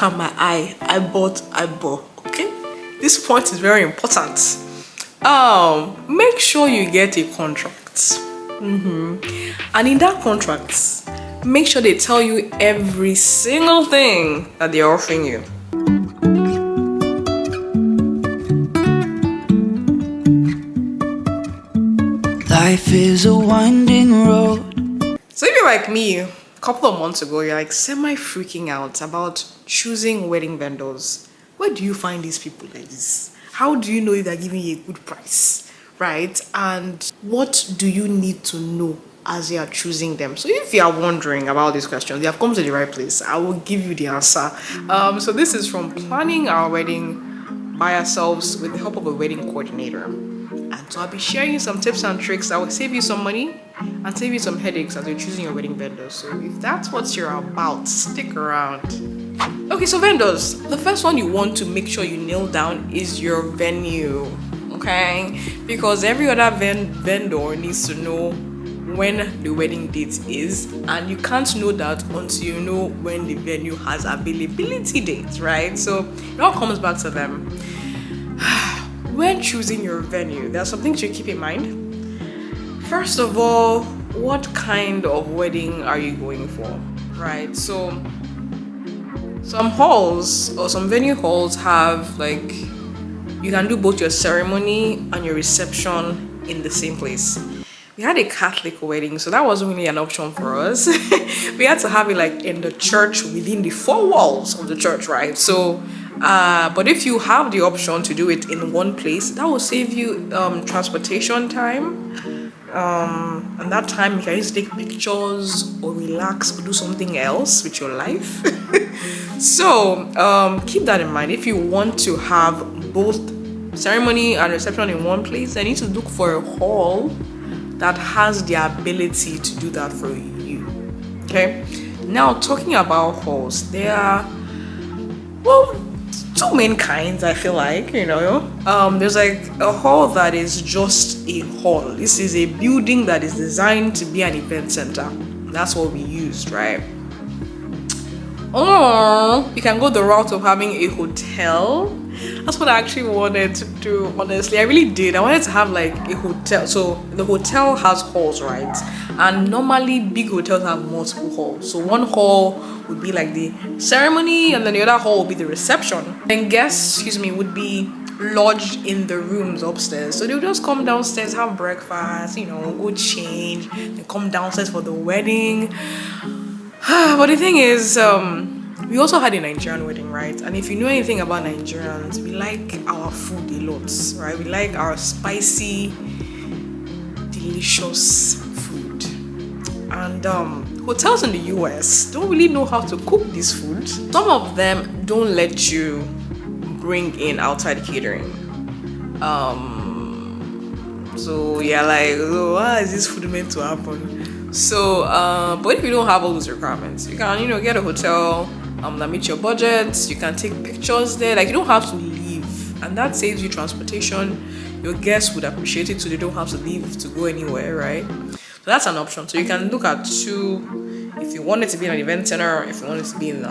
at my eye. I bought. Okay, this point is very important. Make sure you get a contract. And in that contract, make sure they tell you every single thing that they're offering you. Life is a winding road. So if you're like me, a couple of months ago, you're like semi-freaking out about choosing wedding vendors. Where do you find these people like this? How do you know if they're giving you a good price, right? And what do you need to know as you are choosing them? So if you are wondering about these questions, you have come to the right place. I will give you the answer. So this is from planning our wedding by ourselves with the help of a wedding coordinator. And so I'll be sharing some tips and tricks that will save you some money and save you some headaches as you're choosing your wedding vendor. So if that's what you're about, stick around. Okay, so vendors. The first one you want to make sure you nail down is your venue. Okay? Because every other vendor needs to know when the wedding date is, and you can't know that until you know when the venue has availability dates, right? So it all comes back to them. When choosing your venue, there are some things you keep in mind. First of all, what kind of wedding are you going for, right? So some halls or some venue halls have like, you can do both your ceremony and your reception in the same place. We had a Catholic wedding, so that wasn't really an option for us. We had to have it like in the church, within the four walls of the church, right? So but if you have the option to do it in one place, that will save you transportation time, and that time you can just take pictures or relax or do something else with your life. So keep that in mind. If you want to have both ceremony and reception in one place, then you need to look for a hall that has the ability to do that for you. Okay, now talking about halls, there are, well, two main kinds. I feel like, there's like a hall that is just a hall. This is a building that is designed to be an event center. That's what we used, right? Or you can go the route of having a hotel. That's what I actually wanted to do, honestly. I really did. I wanted to have like a hotel. So the hotel has halls, right? And normally big hotels have multiple halls. So one hall would be like the ceremony, and then the other hall would be the reception. And guests, would be lodged in the rooms upstairs. So they'll just come downstairs, have breakfast, go change, then come downstairs for the wedding. But the thing is, we also had a Nigerian wedding, right? And if you know anything about Nigerians, we like our food a lot, right? We like our spicy, delicious food. And hotels in the US don't really know how to cook this food. Some of them don't let you bring in outside catering. So yeah, like, how is this food meant to happen? So, but if you don't have all those requirements, you can, get a hotel that meets your budget. You can take pictures there. Like, you don't have to leave, and that saves you transportation. Your guests would appreciate it, so they don't have to leave to go anywhere, right? So that's an option. So you can look at two, if you want it to be in an event center, or if you want it to be in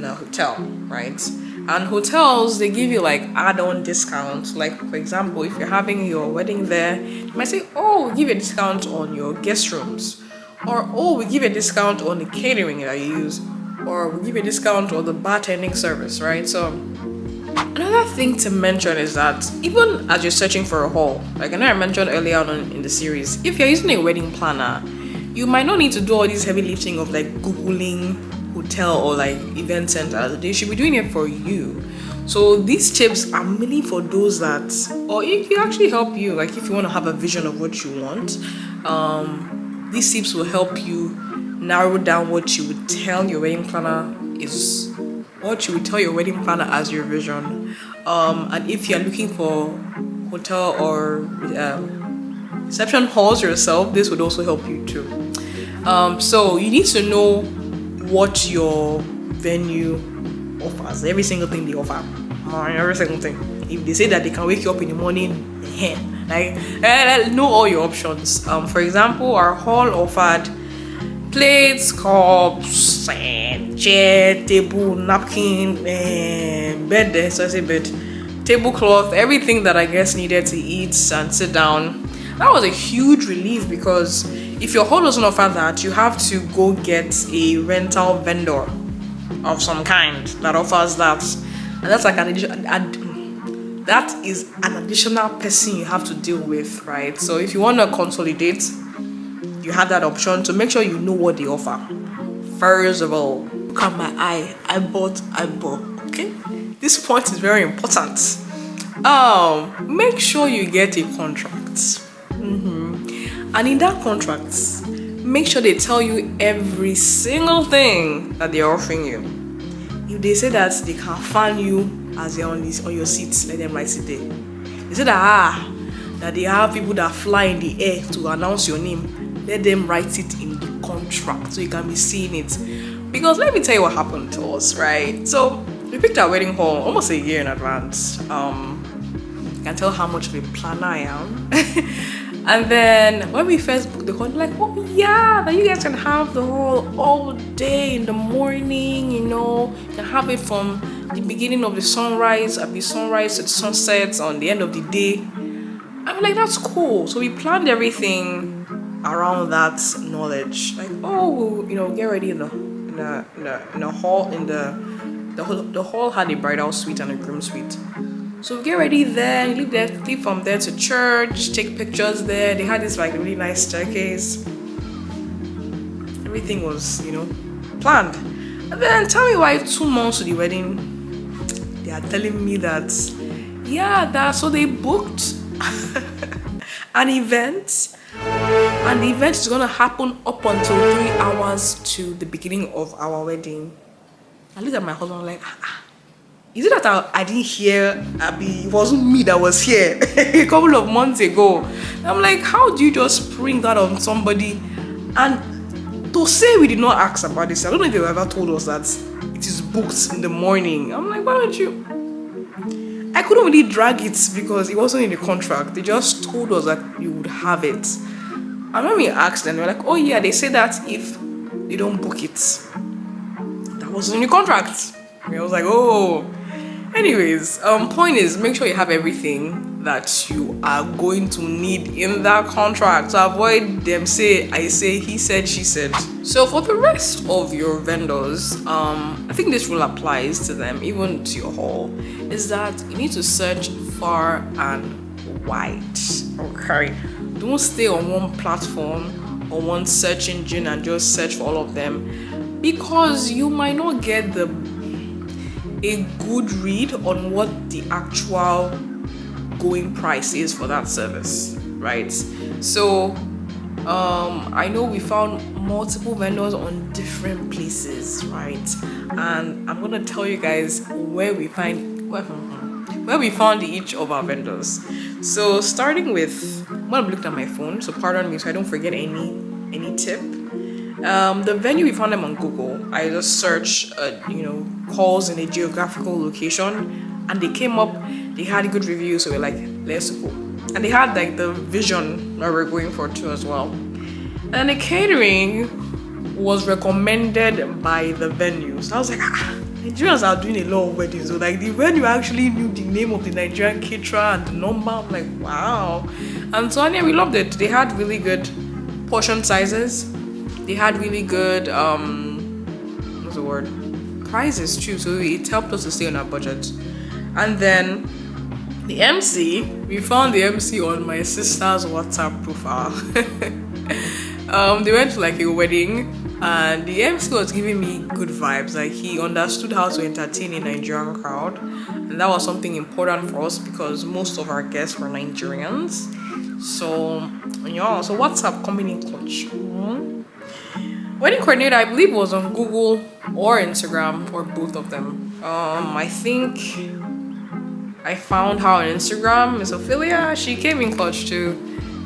a hotel, right? And hotels, they give you like add-on discounts. Like, for example, if you're having your wedding there, you might say, oh, we'll give you a discount on your guest rooms, or oh, we give you a discount on the catering that you use, or we give you a discount on the bartending service, right? So another thing to mention is that even as you're searching for a hall, like I know I mentioned earlier on in the series, if you're using a wedding planner, you might not need to do all this heavy lifting of like Googling hotel or like event center. They should be doing it for you. So these tips are mainly for those that, or it can actually help you, like if you want to have a vision of what you want. These tips will help you narrow down what you would tell your wedding planner is, what you would tell your wedding planner as your vision. And if you're looking for hotel or reception halls yourself, this would also help you too. So you need to know what your venue offers. Every single thing they offer, every single thing. If they say that they can wake you up in the morning, know all your options. For example, our hall offered Plates, cups, chair, table, napkin, bed, so I say bed, tablecloth, everything that I guess needed to eat and sit down. That was a huge relief because if your hall doesn't offer that, you have to go get a rental vendor of some kind that offers that, and that's like that is an additional person you have to deal with, right? So if you want to consolidate, you have that option to make sure you know what they offer. First of all, look at my eye. I bought. Okay, this point is very important. Make sure you get a contract. And in that contract, make sure they tell you every single thing that they're offering you. If they say that they can fan you as you're on your seats, let them write it there. They say that they have people that fly in the air to announce your name, let them write it in the contract so you can be seeing it. Because let me tell you what happened to us, right? So we picked our wedding hall almost a year in advance. You can tell how much of a planner I am. And then when we first booked the hall, like, oh yeah, that you guys can have the hall all day in the morning, you know, you can have it from the beginning of the sunrise to the sunset on the end of the day. I'm like, that's cool. So we planned everything around that knowledge. Like, oh, you know, get ready in the hall. The hall had a bridal suite and a groom suite. So get ready there, leave from there to church, take pictures there. They had this like really nice staircase. Everything was, you know, planned. And then tell me why 2 months to the wedding, they are telling me that, so they booked an event, and the event is gonna happen up until 3 hours to the beginning of our wedding. I looked at my husband like, is it that I didn't hear? It wasn't me that was here a couple of months ago. I'm like, how do you just spring that on somebody? And to say we did not ask about this, I don't know if they ever told us that it is booked in the morning. I'm like, why don't you? I couldn't really drag it because it wasn't in the contract. They just told us that you would have it. And when we asked them, they were like, oh yeah, they say that if they don't book it, that wasn't in the contract. And I was like, oh. Anyways, point is, make sure you have everything that you are going to need in that contract to avoid them say, I say, he said, she said. So for the rest of your vendors, I think this rule applies to them, even to your hall, is that you need to search far and wide. Okay, don't stay on one platform or one search engine and just search for all of them, because you might not get a good read on what the actual going price is for that service, right? So I know we found multiple vendors on different places, right? And I'm gonna tell you guys where we found each of our vendors. So starting with, well, I'm looking at my phone, so pardon me so I don't forget any tip. The venue, we found them on Google. I just searched, calls in a geographical location, and they came up. They had a good review, so we're like, let's go. And they had like the vision that we're going for too as well. And the catering was recommended by the venue. So I was like, Nigerians are doing a lot of weddings. So like the venue actually knew the name of the Nigerian caterer and the number. I'm like, wow. And so we loved it. They had really good portion sizes. They had really good prices too, so it helped us to stay on our budget. And then the MC, we found the MC on my sister's WhatsApp profile. They went to like a wedding, and the MC was giving me good vibes. Like, he understood how to entertain a Nigerian crowd, and that was something important for us because most of our guests were Nigerians. So WhatsApp coming in clutch. Wedding coordinator, I believe, was on Google or Instagram or both of them. I think I found her on Instagram, Miss Ophelia. She came in clutch too.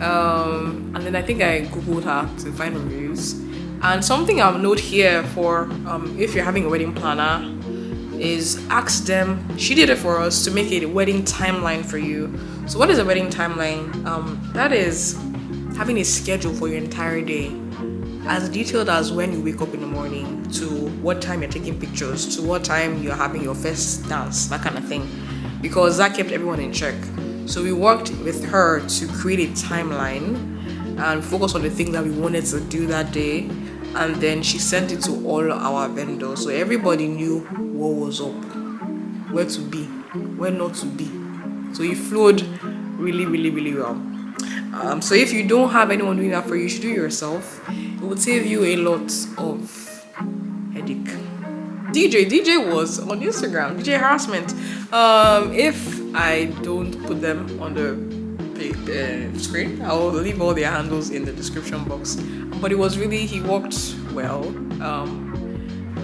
And then I think I Googled her to find reviews. And something I'll note here for if you're having a wedding planner is ask them. She did it for us to make a wedding timeline for you. So what is a wedding timeline? That is having a schedule for your entire day, as detailed as when you wake up in the morning, to what time you're taking pictures, to what time you're having your first dance, that kind of thing, because that kept everyone in check. So we worked with her to create a timeline and focus on the things that we wanted to do that day, and then she sent it to all our vendors, so everybody knew what was up, where to be, where not to be. So it flowed really well. So if you don't have anyone doing that for you, you should do it yourself. It would save you a lot of headache. DJ was on Instagram, DJ harassment. If I don't put them on the screen, I'll leave all their handles in the description box. But it was really, he worked well.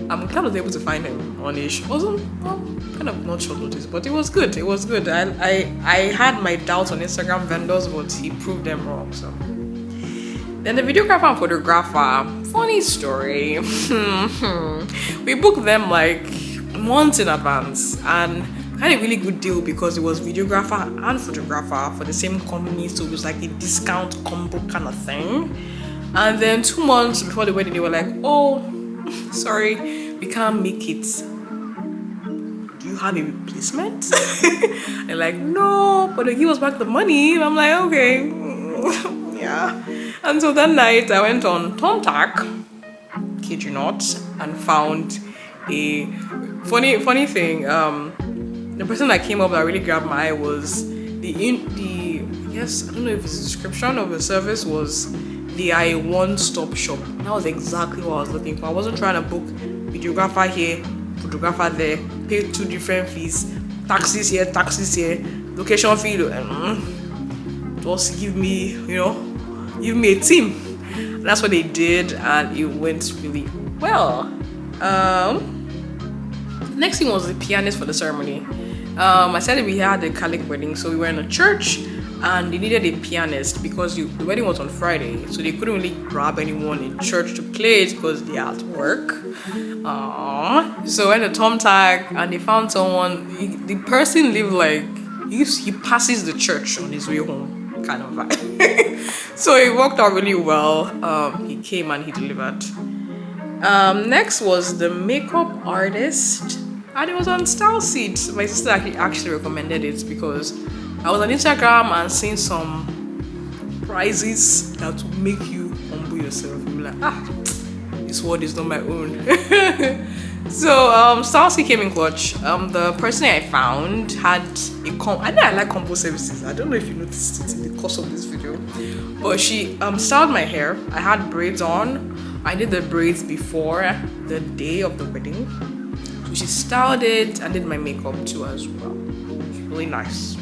I'm kind of able to find him on ish. Wasn't kind of not short notice, but it was good. It was good. I had my doubts on Instagram vendors, but he proved them wrong. So then the videographer and photographer, funny story. We booked them like months in advance and had a really good deal because it was videographer and photographer for the same company, so it was like a discount combo kind of thing. And then 2 months before the wedding, they were like, "Oh, sorry, we can't make it. Do you have a replacement?" They're like, "No, but they give us back the money." And I'm like, "Okay." Yeah. And so that night I went on Thumbtack, kid you not, and found a funny thing. The person that came up that really grabbed my eye was yes, I don't know if it's the description of the service was the one-stop shop. That was exactly what I was looking for. I wasn't trying to book videographer here, photographer there, pay 2 different fees, taxis here, location fee. Just give me a team. And that's what they did, and it went really well. Next thing was the pianist for the ceremony. I said we had a Catholic wedding, so we were in a church and they needed a pianist because the wedding was on Friday, so they couldn't really grab anyone in church to play it because they had to work. So I went to Thumbtack and they found someone. The person lived like he passes the church on his way home, kind of vibe. So it worked out really well. He came and he delivered. Next was the makeup artist, and it was on Style Seat. My sister actually recommended it because I was on Instagram and seeing some prizes that will make you humble yourself. You'll be like, this world is not my own. So Style Seat came in clutch. The person I found had I know I like combo services. I don't know if you noticed it in the course of this video, but she styled my hair. I had braids on. I did the braids before the day of the wedding. So she styled it and did my makeup too as well. It was really nice.